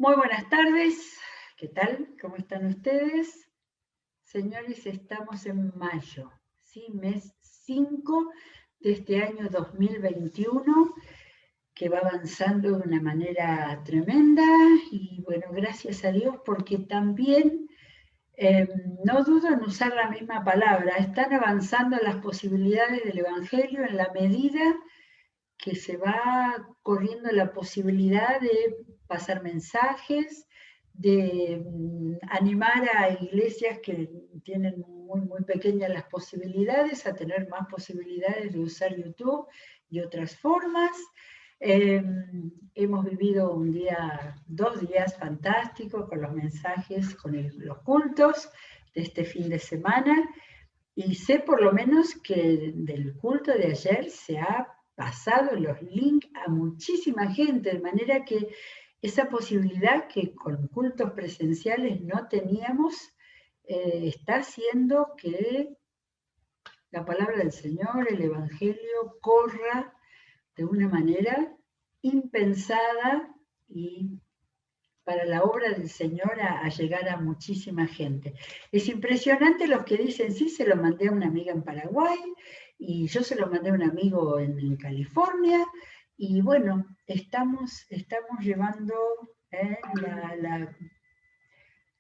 Muy buenas tardes, ¿qué tal? ¿Cómo están ustedes? Señores, estamos en mayo, ¿sí? Mes 5 de este año 2021, que va avanzando de una manera tremenda y bueno, gracias a Dios porque también, no dudo en usar la misma palabra, están avanzando las posibilidades del Evangelio en la medida que se va corriendo la posibilidad de pasar mensajes, de animar a iglesias que tienen muy pequeñas las posibilidades, a tener más posibilidades de usar YouTube y otras formas. Hemos vivido un día, 2 días fantásticos con los mensajes, con los cultos de este fin de semana, y sé por lo menos que del culto de ayer se ha pasado los links a muchísima gente, de manera que esa posibilidad que con cultos presenciales no teníamos, está haciendo que la palabra del Señor, el Evangelio, corra de una manera impensada y para la obra del Señor a llegar a muchísima gente. Es impresionante los que dicen, sí, se lo mandé a una amiga en Paraguay, y yo se lo mandé a un amigo en California, y bueno, estamos llevando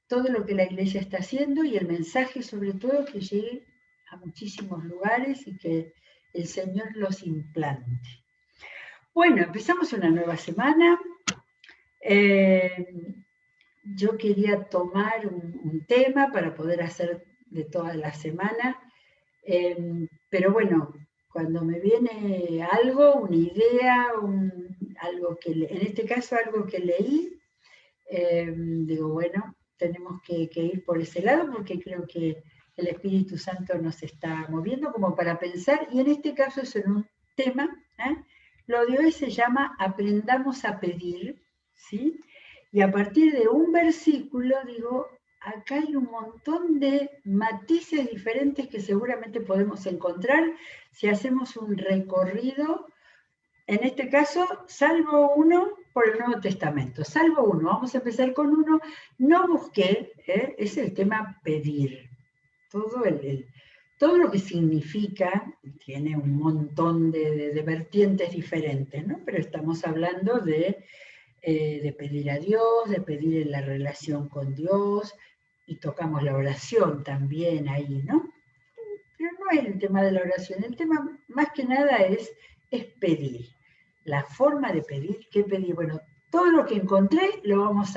todo lo que la iglesia está haciendo y el mensaje sobre todo que llegue a muchísimos lugares y que el Señor los implante. Bueno, empezamos una nueva semana. Yo quería tomar un tema para poder hacer de toda la semana, pero bueno, cuando me viene algo, una idea, algo que, en este caso algo que leí, digo, bueno, tenemos que ir por ese lado porque creo que el Espíritu Santo nos está moviendo como para pensar, y en este caso es en un tema, lo de hoy se llama Aprendamos a pedir, ¿sí? Y a partir de un versículo, digo, acá hay un montón de matices diferentes que seguramente podemos encontrar si hacemos un recorrido, en este caso, salvo uno por el Nuevo Testamento, salvo uno, vamos a empezar con uno, no busqué, es el tema pedir, todo lo que significa, tiene un montón de vertientes diferentes, ¿no? Pero estamos hablando de pedir a Dios, de pedir en la relación con Dios, y tocamos la oración también ahí, ¿no? Pero no es el tema de la oración, el tema más que nada es pedir. La forma de pedir, qué pedir. Bueno, todo lo que encontré lo vamos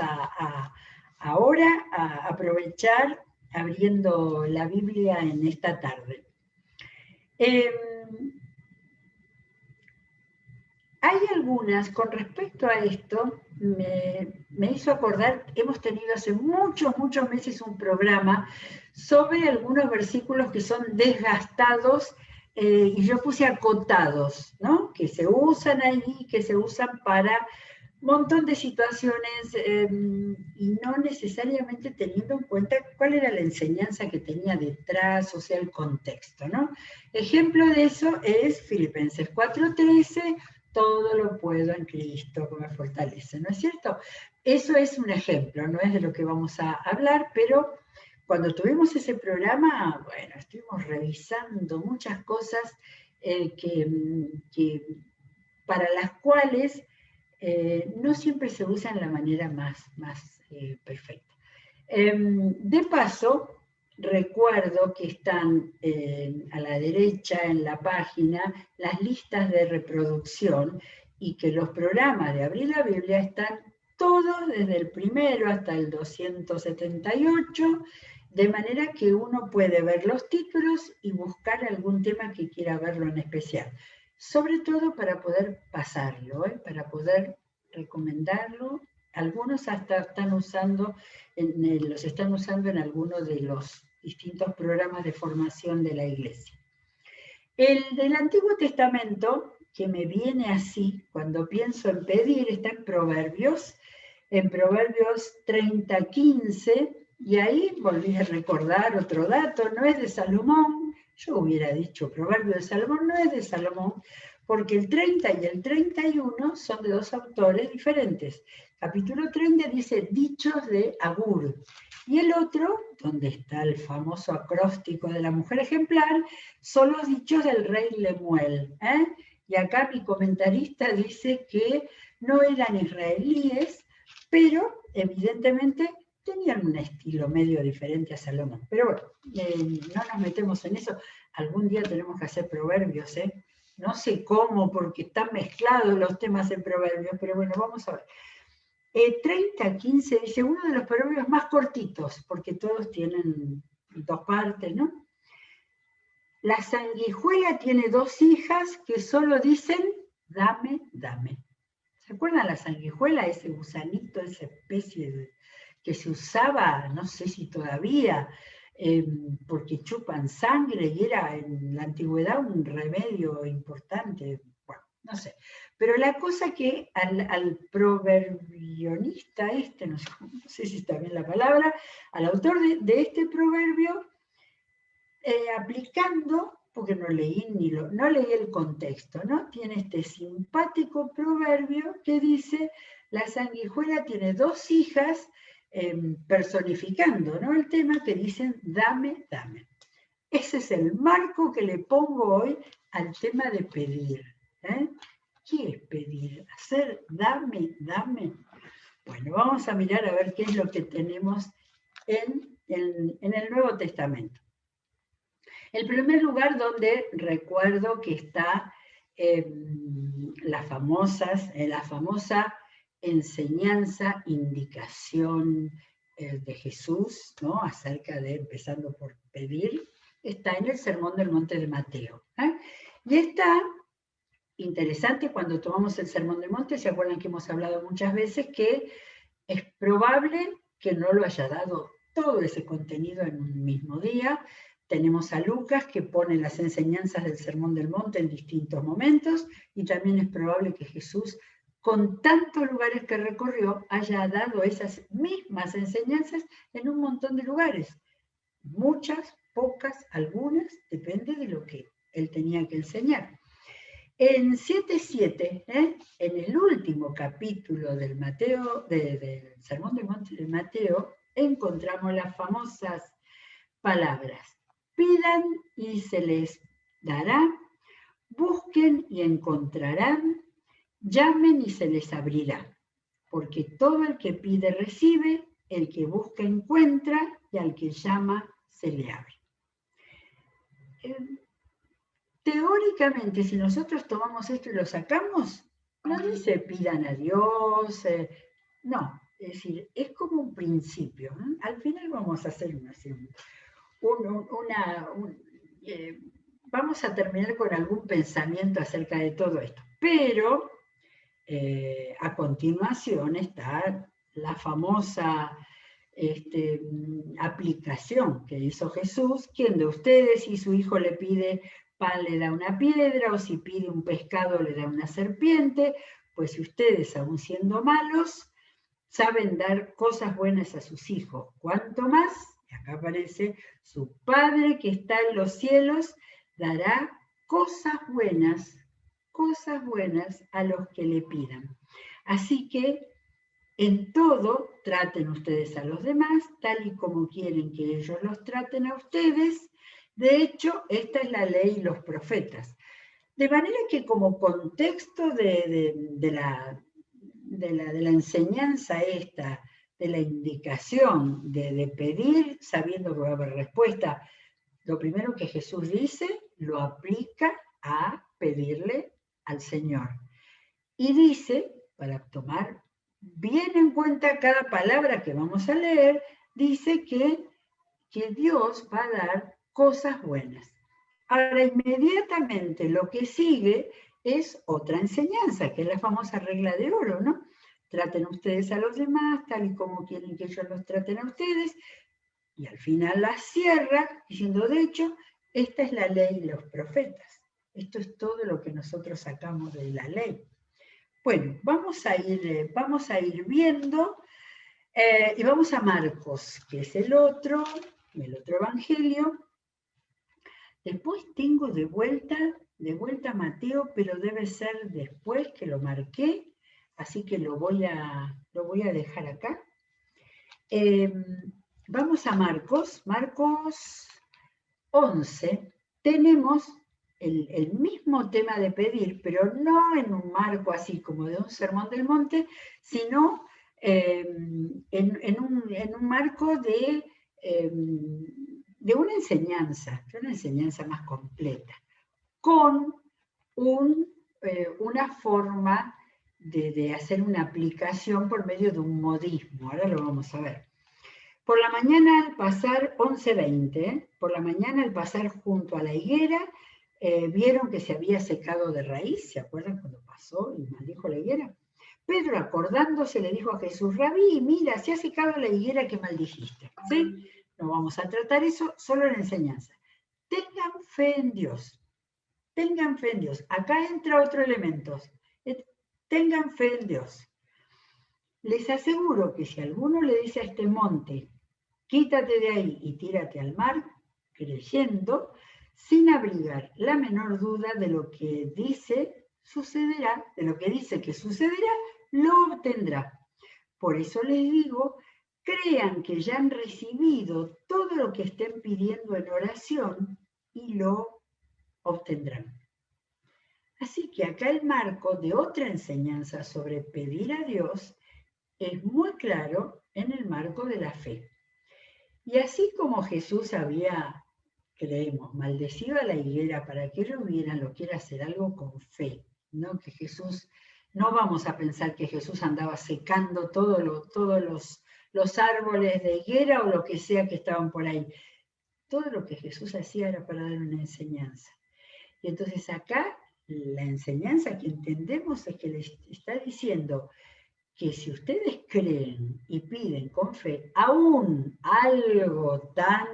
ahora a aprovechar abriendo la Biblia en esta tarde. Hay algunas, con respecto a esto, me hizo acordar, hemos tenido hace muchos meses un programa sobre algunos versículos que son desgastados, y yo puse acotados, ¿no? Que se usan ahí, que se usan para un montón de situaciones, y no necesariamente teniendo en cuenta cuál era la enseñanza que tenía detrás, o sea, el contexto, ¿no? Ejemplo de eso es Filipenses 4:13, todo lo puedo en Cristo que me fortalece, ¿no es cierto? Eso es un ejemplo, no es de lo que vamos a hablar, pero cuando tuvimos ese programa, bueno, estuvimos revisando muchas cosas, que para las cuales no siempre se usan de la manera más perfecta. De paso, recuerdo que están a la derecha en la página las listas de reproducción, y que los programas de Abrir la Biblia están todos desde el primero hasta el 278, de manera que uno puede ver los títulos y buscar algún tema que quiera verlo en especial, sobre todo para poder pasarlo, para poder recomendarlo. Algunos hasta están usando, los están usando en algunos de los distintos programas de formación de la iglesia. El del Antiguo Testamento, que me viene así cuando pienso en pedir, está en Proverbios 30:15, y ahí volví a recordar otro dato, no es de Salomón. Yo hubiera dicho Proverbio de Salomón, no es de Salomón, porque el 30 y el 31 son de dos autores diferentes. Capítulo 30 dice dichos de Agur, y el otro, donde está el famoso acróstico de la mujer ejemplar, son los dichos del rey Lemuel. Y acá mi comentarista dice que no eran israelíes, pero evidentemente tenían un estilo medio diferente a Salomón. Pero bueno, no nos metemos en eso. Algún día tenemos que hacer proverbios, No sé cómo, porque están mezclados los temas en proverbios, pero bueno, vamos a ver. 30:15 dice, uno de los proverbios más cortitos, porque todos tienen dos partes, ¿no? La sanguijuela tiene dos hijas que solo dicen, dame, dame. ¿Se acuerdan la sanguijuela, ese gusanito, esa especie que se usaba, no sé si todavía, porque chupan sangre y era en la antigüedad un remedio importante? Bueno, no sé. Pero la cosa que al proverbionista no sé si está bien la palabra, al autor de este proverbio, aplicando, porque no leí el contexto, ¿no? Tiene este simpático proverbio que dice, la sanguijuela tiene dos hijas, personificando, ¿no? El tema, que dicen, dame, dame. Ese es el marco que le pongo hoy al tema de pedir. ¿Qué es pedir? Hacer dame, dame. Bueno, vamos a mirar a ver qué es lo que tenemos en el Nuevo Testamento. El primer lugar donde recuerdo que está la famosa enseñanza, indicación de Jesús, ¿no? Acerca de, empezando por pedir, está en el Sermón del Monte de Mateo. Y está interesante cuando tomamos el Sermón del Monte, se acuerdan que hemos hablado muchas veces que es probable que no lo haya dado todo ese contenido en un mismo día. Tenemos a Lucas que pone las enseñanzas del Sermón del Monte en distintos momentos, y también es probable que Jesús, con tantos lugares que recorrió, haya dado esas mismas enseñanzas en un montón de lugares. Muchas, pocas, algunas, depende de lo que él tenía que enseñar. En 7:7, en el último capítulo del Sermón del Monte de Mateo, encontramos las famosas palabras: pidan y se les dará, busquen y encontrarán, llamen y se les abrirá, porque todo el que pide recibe, el que busca encuentra, y al que llama se le abre. Teóricamente, si nosotros tomamos esto y lo sacamos, no dice pidan a Dios, no, es decir, es como un principio. Al final vamos a hacer vamos a terminar con algún pensamiento acerca de todo esto, pero a continuación está la famosa aplicación que hizo Jesús: ¿quién de ustedes, si su hijo le pide pan, le da una piedra, o si pide un pescado, le da una serpiente? Pues si ustedes, aun siendo malos, saben dar cosas buenas a sus hijos, ¿cuánto más? Y acá aparece, su Padre que está en los cielos dará cosas buenas a los que le pidan. Así que en todo traten ustedes a los demás tal y como quieren que ellos los traten a ustedes. De hecho, esta es la ley y los profetas. De manera que, como contexto de la enseñanza esta, de la indicación de pedir sabiendo que va a haber respuesta, lo primero que Jesús dice lo aplica a pedirle al Señor. Y dice, para tomar bien en cuenta cada palabra que vamos a leer, dice que Dios va a dar cosas buenas. Ahora, inmediatamente lo que sigue es otra enseñanza, que es la famosa regla de oro, ¿no? Traten ustedes a los demás tal y como quieren que ellos los traten a ustedes. Y al final la cierra diciendo, de hecho, esta es la ley de los profetas. Esto es todo lo que nosotros sacamos de la ley. Bueno, vamos a ir viendo, y vamos a Marcos, que es el otro evangelio. Después tengo de vuelta de vuelta a Mateo, pero debe ser después que lo marqué, así que lo voy a dejar acá. Vamos a Marcos 11. Tenemos el mismo tema de pedir, pero no en un marco así como de un sermón del monte, sino en un marco de una enseñanza más completa, con una forma de hacer una aplicación por medio de un modismo. Ahora lo vamos a ver. Por la mañana al pasar, 11:20, por la mañana al pasar junto a la higuera, vieron que se había secado de raíz. ¿Se acuerdan cuando pasó y maldijo la higuera? Pedro, acordándose, le dijo a Jesús: Rabí, mira, se ha secado la higuera que maldijiste. ¿Sí? No vamos a tratar eso, solo en enseñanza. Tengan fe en Dios. Tengan fe en Dios. Acá entra otro elemento. Tengan fe en Dios. Les aseguro que si alguno le dice a este monte, quítate de ahí y tírate al mar, creyendo, sin abrigar la menor duda de lo que dice sucederá, de lo que dice que sucederá, lo obtendrá. Por eso les digo, crean que ya han recibido todo lo que estén pidiendo en oración y lo obtendrán. Así que acá el marco de otra enseñanza sobre pedir a Dios es muy claro en el marco de la fe. Y así como Jesús creemos, maldecido a la higuera para que ellos vieran lo que era hacer algo con fe, ¿no? Que Jesús, no vamos a pensar que Jesús andaba secando todos los árboles de higuera o lo que sea que estaban por ahí. Todo lo que Jesús hacía era para dar una enseñanza. Y entonces acá la enseñanza que entendemos es que les está diciendo que si ustedes creen y piden con fe, aún algo tan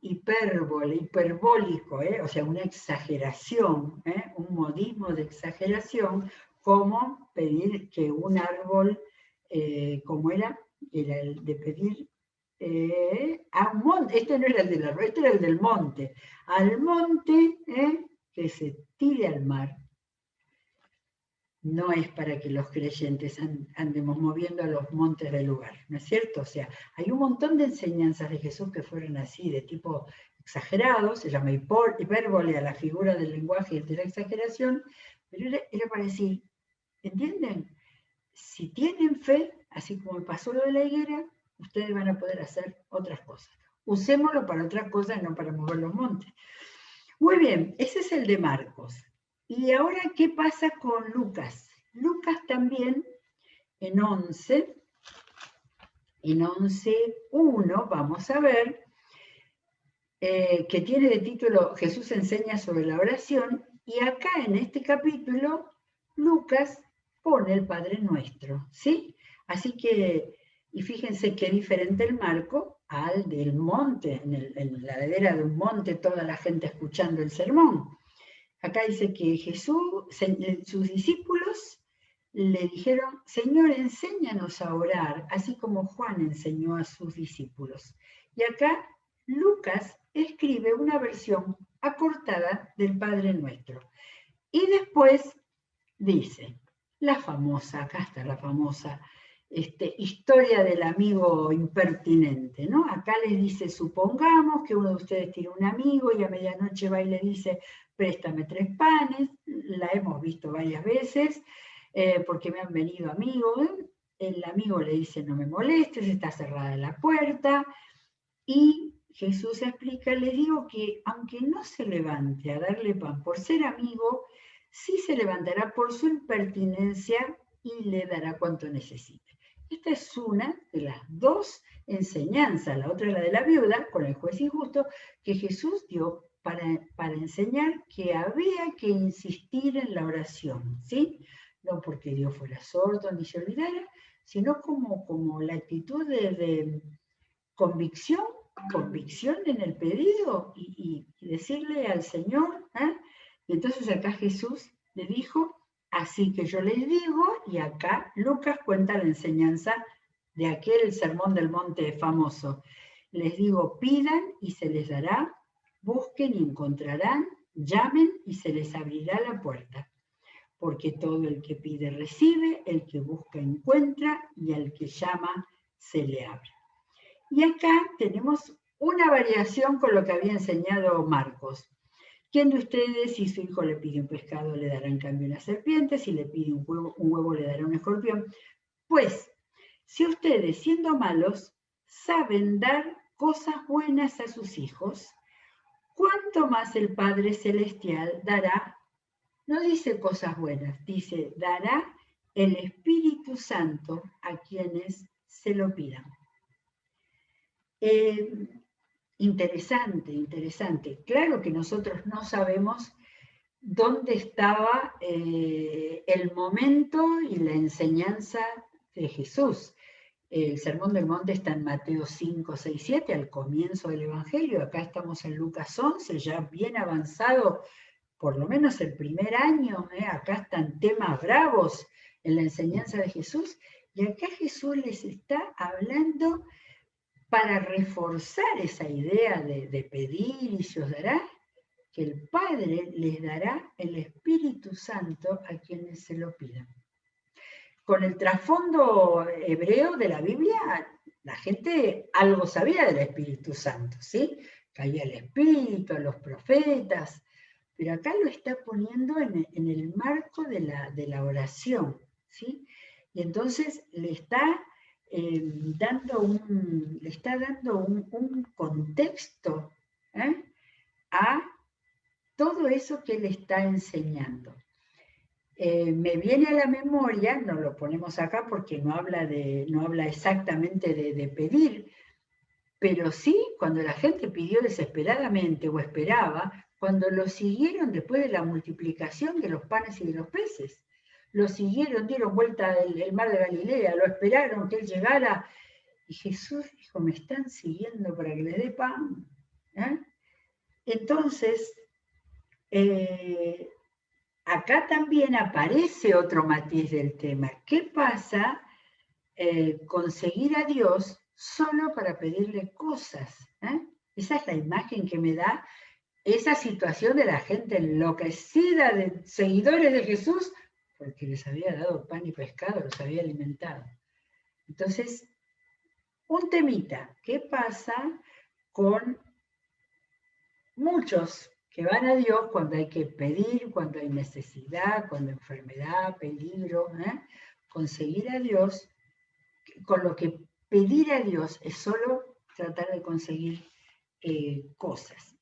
hiperbólico, o sea, una exageración, un modismo de exageración, como pedir que un árbol, como era el de pedir a un monte, este no era el del árbol, este era el del monte, al monte que se tire al mar. No es para que los creyentes andemos moviendo a los montes del lugar, ¿no es cierto? O sea, hay un montón de enseñanzas de Jesús que fueron así, de tipo exagerado, se llama hipérbole a la figura del lenguaje de la exageración, pero era para decir, ¿entienden? Si tienen fe, así como pasó lo de la higuera, ustedes van a poder hacer otras cosas. Usémoslo para otras cosas, no para mover los montes. Muy bien, ese es el de Marcos. Y ahora, ¿qué pasa con Lucas? Lucas también, en 11:1, vamos a ver, que tiene de título Jesús enseña sobre la oración, y acá en este capítulo, Lucas pone el Padre Nuestro, ¿sí? Así que, y fíjense qué diferente el marco al del monte, en la ladera de un monte, toda la gente escuchando el sermón. Acá dice que sus discípulos le dijeron, Señor, enséñanos a orar, así como Juan enseñó a sus discípulos. Y acá Lucas escribe una versión acortada del Padre Nuestro. Y después dice, acá está la famosa historia del amigo impertinente, ¿no? Acá les dice, supongamos que uno de ustedes tiene un amigo y a medianoche va y le dice, préstame 3 panes, la hemos visto varias veces, porque me han venido amigos, el amigo le dice, no me molestes, está cerrada la puerta, y Jesús explica, les digo que aunque no se levante a darle pan por ser amigo, sí se levantará por su impertinencia y le dará cuanto necesite. Esta es una de las dos enseñanzas, la otra es la de la viuda, con el juez injusto, que Jesús dio para enseñar que había que insistir en la oración, ¿sí? No porque Dios fuera sordo ni se olvidara, sino como la actitud de convicción en el pedido y decirle al Señor, y entonces acá Jesús le dijo, así que yo les digo, y acá Lucas cuenta la enseñanza de aquel sermón del monte famoso, les digo, pidan y se les dará, busquen y encontrarán, llamen y se les abrirá la puerta. Porque todo el que pide recibe, el que busca encuentra y al que llama se le abre. Y acá tenemos una variación con lo que había enseñado Marcos. ¿Quién de ustedes, si su hijo le pide un pescado, le dará en cambio una serpiente? Si le pide un huevo le dará un escorpión. Pues, si ustedes, siendo malos, saben dar cosas buenas a sus hijos, ¿cuánto más el Padre Celestial dará? No dice cosas buenas, dice, dará el Espíritu Santo a quienes se lo pidan. Interesante, interesante. Claro que nosotros no sabemos dónde estaba el momento y la enseñanza de Jesús. El Sermón del Monte está en Mateo 5, 6, 7, al comienzo del Evangelio. Acá estamos en Lucas 11, ya bien avanzado, por lo menos el primer año. Acá están temas bravos en la enseñanza de Jesús. Y acá Jesús les está hablando para reforzar esa idea de pedir y se os dará, que el Padre les dará el Espíritu Santo a quienes se lo pidan. Con el trasfondo hebreo de la Biblia, la gente algo sabía del Espíritu Santo, ¿sí? Caía el Espíritu a los profetas, pero acá lo está poniendo en el marco de la oración, ¿sí? Y entonces le está dando un contexto a todo eso que él está enseñando. Me viene a la memoria, no lo ponemos acá porque no habla exactamente de pedir, pero sí cuando la gente pidió desesperadamente o esperaba, cuando lo siguieron después de la multiplicación de los panes y de los peces. Lo siguieron, dieron vuelta el mar de Galilea, lo esperaron que él llegara. Y Jesús dijo, me están siguiendo para que les dé pan. Entonces, acá también aparece otro matiz del tema. ¿Qué pasa con seguir a Dios solo para pedirle cosas? Esa es la imagen que me da esa situación de la gente enloquecida de seguidores de Jesús porque les había dado pan y pescado, los había alimentado. Entonces, un temita. ¿Qué pasa con muchos que van a Dios cuando hay que pedir, cuando hay necesidad, cuando hay enfermedad, peligro? Conseguir a Dios, con lo que pedir a Dios es solo tratar de conseguir cosas.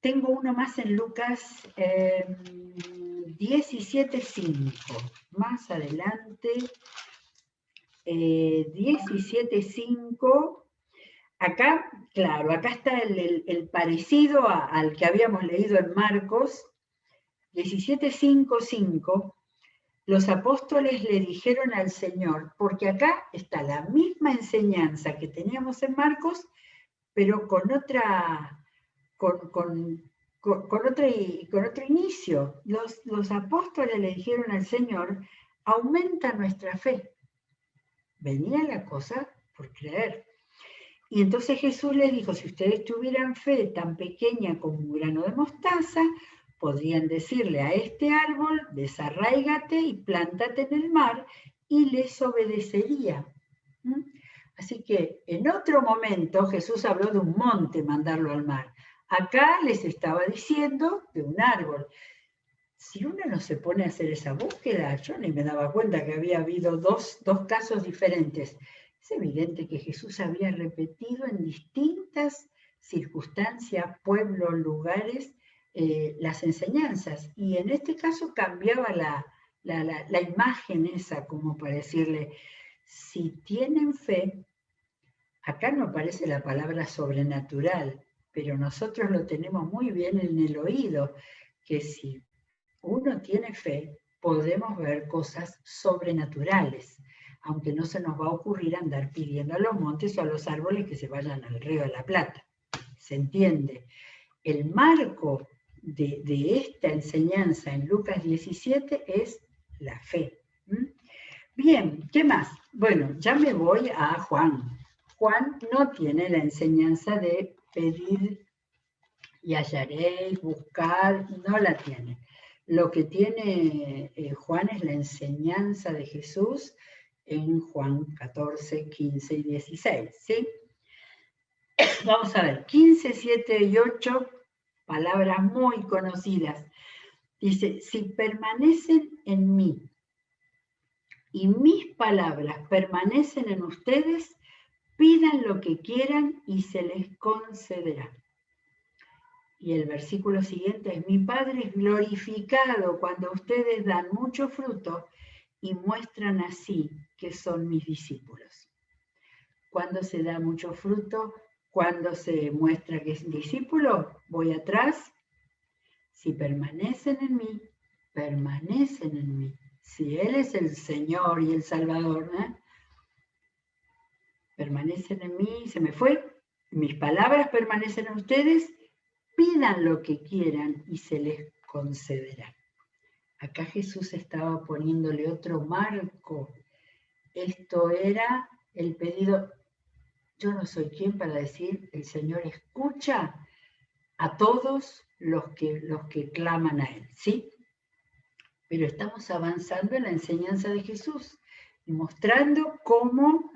Tengo uno más en Lucas 17:5. Más adelante, 17:5. Acá, claro, acá está el parecido al que habíamos leído en Marcos. 17:5:5. Los apóstoles le dijeron al Señor, porque acá está la misma enseñanza que teníamos en Marcos, pero con otro inicio. Los apóstoles le dijeron al Señor, aumenta nuestra fe. Venía la cosa por creer. Y entonces Jesús les dijo, si ustedes tuvieran fe tan pequeña como un grano de mostaza, podrían decirle a este árbol, desarráigate y plántate en el mar, y les obedecería. Así que en otro momento Jesús habló de un monte, mandarlo al mar. Acá les estaba diciendo de un árbol. Si uno no se pone a hacer esa búsqueda, yo ni me daba cuenta que había habido dos casos diferentes. Es evidente que Jesús había repetido en distintas circunstancias, pueblos, lugares, las enseñanzas. Y en este caso cambiaba la imagen esa, como para decirle, si tienen fe, acá no aparece la palabra sobrenatural, pero nosotros lo tenemos muy bien en el oído, que si uno tiene fe, podemos ver cosas sobrenaturales, aunque no se nos va a ocurrir andar pidiendo a los montes o a los árboles que se vayan al río de la Plata. ¿Se entiende? El marco de esta enseñanza en Lucas 17 es la fe. Bien, ¿qué más? Bueno, ya me voy a Juan. Juan no tiene la enseñanza de pedir y hallaréis, buscar, no la tiene. Lo que tiene Juan es la enseñanza de Jesús en Juan 14, 15 y 16, ¿sí? Vamos a ver, 15, 7 y 8, palabras muy conocidas. Dice, si permanecen en mí y mis palabras permanecen en ustedes, pidan lo que quieran y se les concederá. Y el versículo siguiente es, mi Padre es glorificado cuando ustedes dan mucho fruto y muestran así que son mis discípulos. Cuando se da mucho fruto, cuando se muestra que es discípulo, voy atrás. Si permanecen en mí, permanecen en mí. Si Él es el Señor y el Salvador, permanecen en mí, se me fue. Mis palabras permanecen en ustedes, pidan lo que quieran y se les concederá. Acá Jesús estaba poniéndole otro marco. Esto era el pedido. Yo no soy quien para decir, el Señor escucha a todos los que claman a Él, ¿sí? Pero estamos avanzando en la enseñanza de Jesús y mostrando cómo,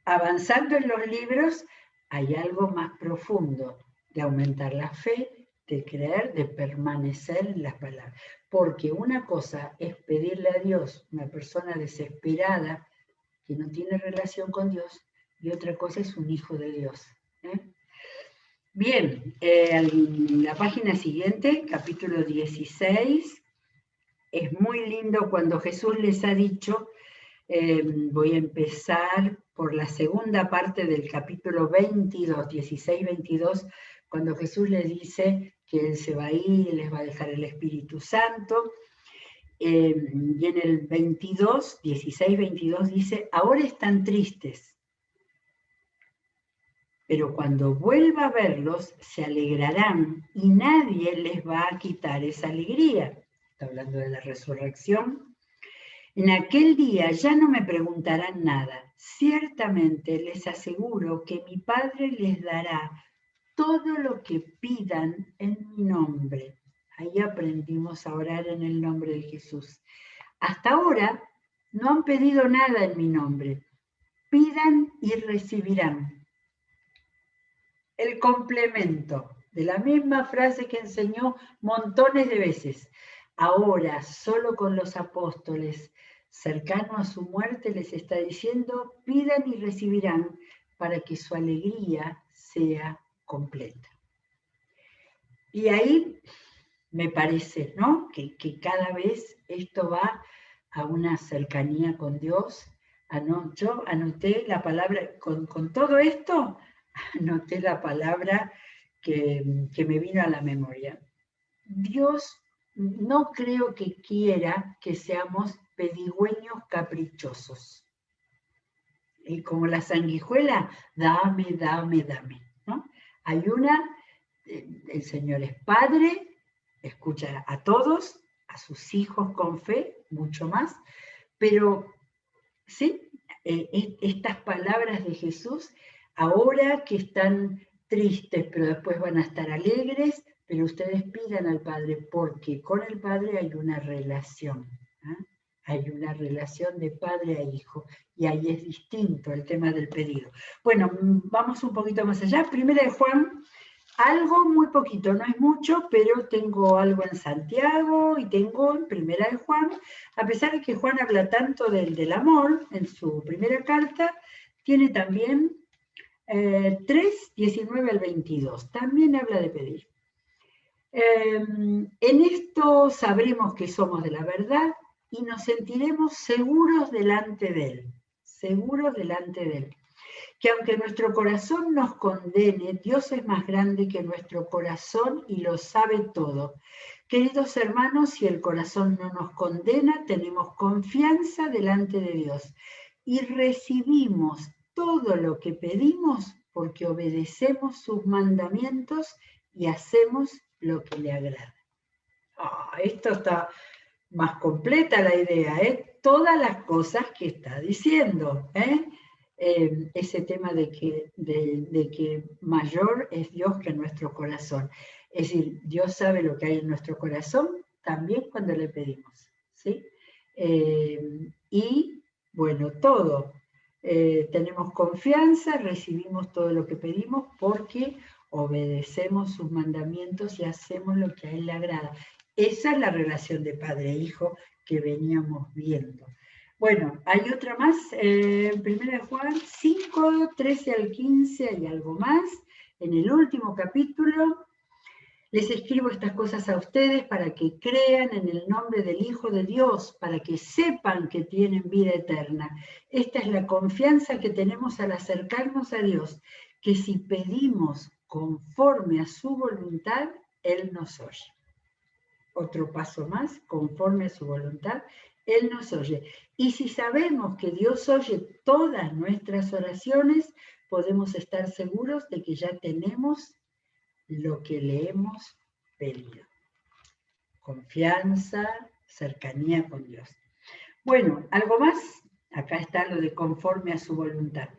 avanzando en los libros, hay algo más profundo de aumentar la fe, de creer, de permanecer en las palabras. Porque una cosa es pedirle a Dios, una persona desesperada que no tiene relación con Dios, y otra cosa es un hijo de Dios. Bien, la página siguiente, capítulo 16, es muy lindo cuando Jesús les ha dicho, voy a empezar por la segunda parte del capítulo 22, 16, 22, cuando Jesús les dice que Él se va a ir y les va a dejar el Espíritu Santo. Y en el 22, 16, 22 dice, ahora están tristes, pero cuando vuelva a verlos se alegrarán y nadie les va a quitar esa alegría. Está hablando de la resurrección. En aquel día ya no me preguntarán nada. Ciertamente les aseguro que mi Padre les dará todo lo que pidan en mi nombre. Ahí aprendimos a orar en el nombre de Jesús. Hasta ahora no han pedido nada en mi nombre. Pidan y recibirán. El complemento de la misma frase que enseñó montones de veces. Ahora, solo con los apóstoles, cercano a su muerte, les está diciendo, pidan y recibirán para que su alegría sea completa. Y ahí me parece, ¿no? Que cada vez esto va a una cercanía con Dios. Yo anoté la palabra, con todo esto, anoté la palabra que me vino a la memoria. Dios no creo que quiera que seamos pedigüeños caprichosos. Y como la sanguijuela, dame, dame, dame, ¿no? Hay el Señor es Padre, escucha a todos, a sus hijos con fe, mucho más, pero sí, estas palabras de Jesús, ahora que están tristes, pero después van a estar alegres, pero ustedes pidan al Padre, porque con el Padre hay una relación, hay una relación de padre a hijo, y ahí es distinto el tema del pedido. Bueno, vamos un poquito más allá. Primera de Juan, algo muy poquito, no es mucho, pero tengo algo en Santiago y tengo en Primera de Juan, a pesar de que Juan habla tanto del amor en su primera carta, tiene también 3, 19 al 22, también habla de pedir. En esto sabremos que somos de la verdad y nos sentiremos seguros delante de Él, que aunque nuestro corazón nos condene, Dios es más grande que nuestro corazón y lo sabe todo. Queridos hermanos, si el corazón no nos condena, tenemos confianza delante de Dios y recibimos todo lo que pedimos porque obedecemos sus mandamientos y hacemos lo que le agrada. Esto está más completa la idea, todas las cosas que está diciendo, ese tema de que mayor es Dios que nuestro corazón. Es decir, Dios sabe lo que hay en nuestro corazón también cuando le pedimos, ¿sí? Y bueno, todo. Tenemos confianza, recibimos todo lo que pedimos porque obedecemos sus mandamientos y hacemos lo que a Él le agrada. Esa es la relación de padre e hijo que veníamos viendo. Bueno, hay otra más, 1 Juan 5, 13 al 15, hay algo más. En el último capítulo, les escribo estas cosas a ustedes para que crean en el nombre del Hijo de Dios, para que sepan que tienen vida eterna. Esta es la confianza que tenemos al acercarnos a Dios, que si pedimos conforme a su voluntad, Él nos oye. Otro paso más, conforme a su voluntad, Él nos oye. Y si sabemos que Dios oye todas nuestras oraciones, podemos estar seguros de que ya tenemos lo que le hemos pedido. Confianza, cercanía con Dios. Bueno, ¿algo más? Acá está lo de conforme a su voluntad.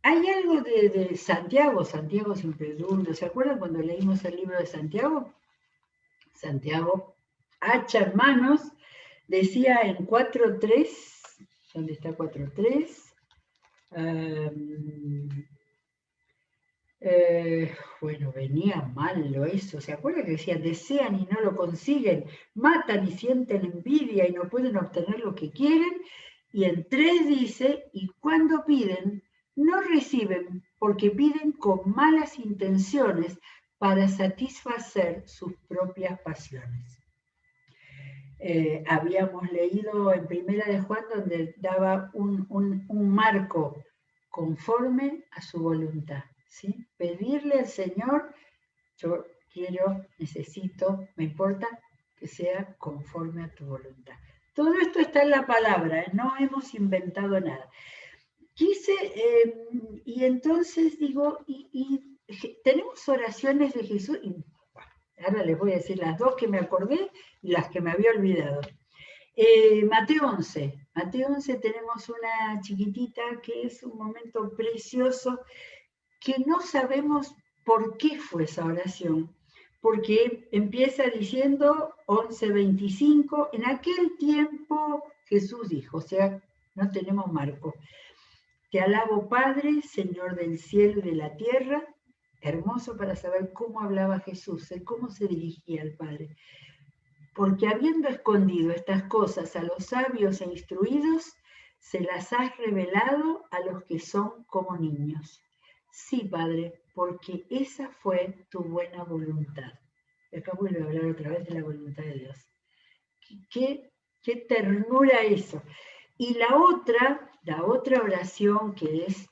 Hay algo de Santiago, Santiago siempre es dulce. ¿Se acuerdan cuando leímos el libro de Santiago? Santiago, hacha en manos, decía en 4.3, ¿dónde está 4.3? Bueno, venía malo eso. ¿Se acuerdan que decía, desean y no lo consiguen, matan y sienten envidia y no pueden obtener lo que quieren? Y en 3 dice, y cuando piden, no reciben porque piden con malas intenciones para satisfacer sus propias pasiones. Habíamos leído en Primera de Juan donde daba un marco conforme a su voluntad, ¿sí? Pedirle al Señor, yo quiero, necesito, me importa que sea conforme a tu voluntad. Todo esto está en la palabra, no hemos inventado nada. Y entonces digo, tenemos oraciones de Jesús, y ahora les voy a decir las 2 que me acordé y las que me había olvidado. Mateo 11. Mateo 11 tenemos una chiquitita que es un momento precioso que no sabemos por qué fue esa oración. Porque empieza diciendo 11:25, en aquel tiempo Jesús dijo, o sea, no tenemos marco. Te alabo, Padre, Señor del cielo y de la tierra. Hermoso para saber cómo hablaba Jesús, cómo se dirigía al Padre. Porque habiendo escondido estas cosas a los sabios e instruidos, se las has revelado a los que son como niños. Sí, Padre, porque esa fue tu buena voluntad. Y acá vuelvo a hablar otra vez de la voluntad de Dios. Qué ternura eso. Y la otra oración que es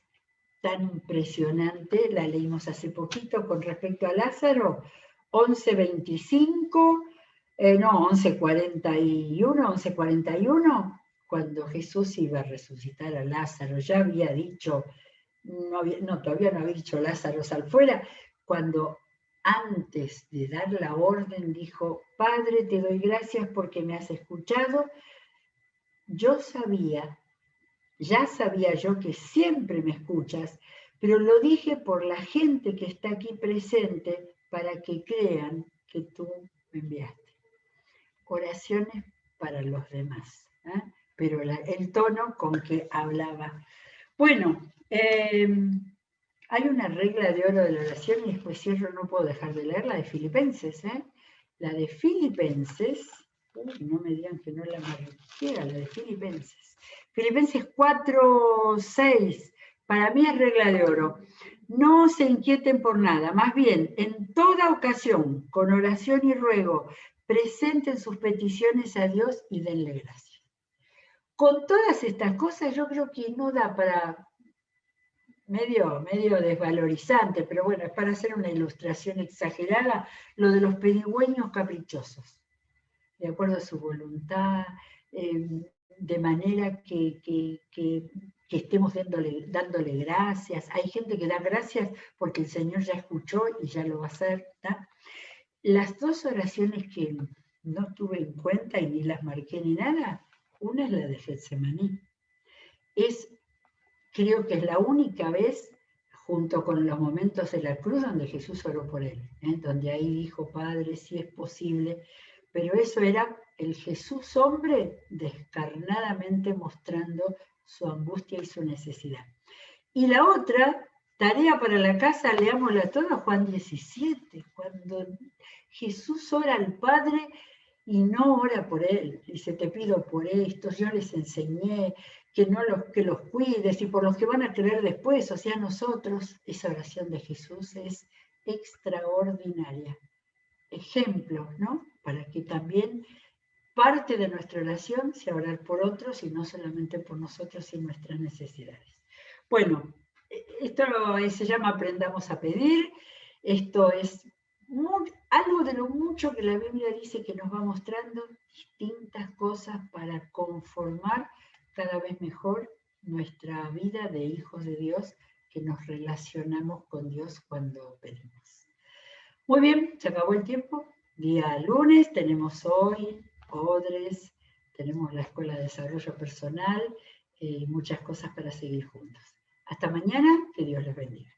tan impresionante, la leímos hace poquito con respecto a Lázaro, 11:25, 11:41, cuando Jesús iba a resucitar a Lázaro, ya había dicho, todavía no había dicho Lázaro sal fuera, cuando antes de dar la orden dijo, Padre, te doy gracias porque me has escuchado, ya sabía yo que siempre me escuchas, pero lo dije por la gente que está aquí presente para que crean que tú me enviaste. Oraciones para los demás, ¿eh? Pero el tono con que hablaba. Bueno, hay una regla de oro de la oración y después cierro, no puedo dejar de leer la de Filipenses. La de Filipenses, no me digan que no la marqué, la de Filipenses. Filipenses 4:6, para mí es regla de oro. No se inquieten por nada, más bien, en toda ocasión, con oración y ruego, presenten sus peticiones a Dios y denle gracias. Con todas estas cosas yo creo que no da para, medio desvalorizante, pero bueno, es para hacer una ilustración exagerada, lo de los pedigüeños caprichosos, de acuerdo a su voluntad, de manera que estemos dándole gracias. Hay gente que da gracias porque el Señor ya escuchó y ya lo va a hacer, ¿tá? Las 2 oraciones que no tuve en cuenta y ni las marqué ni nada, una es la de Getsemaní. Es creo que es la única vez, junto con los momentos de la cruz, donde Jesús oró por él, donde ahí dijo, Padre, si es posible, pero eso era el Jesús hombre descarnadamente mostrando su angustia y su necesidad. Y la otra, tarea para la casa, leámosla toda, Juan 17, cuando Jesús ora al Padre y no ora por él. Dice, te pido por estos, yo les enseñé que los cuides y por los que van a creer después, o sea, nosotros, esa oración de Jesús es extraordinaria. Ejemplo, ¿no? Para que también parte de nuestra oración sea orar por otros y no solamente por nosotros y nuestras necesidades. Bueno, esto se llama Aprendamos a Pedir. Esto es algo de lo mucho que la Biblia dice que nos va mostrando distintas cosas para conformar cada vez mejor nuestra vida de hijos de Dios, que nos relacionamos con Dios cuando pedimos. Muy bien, se acabó el tiempo. Día lunes tenemos hoy Odres, tenemos la Escuela de Desarrollo Personal y muchas cosas para seguir juntos. Hasta mañana, que Dios les bendiga.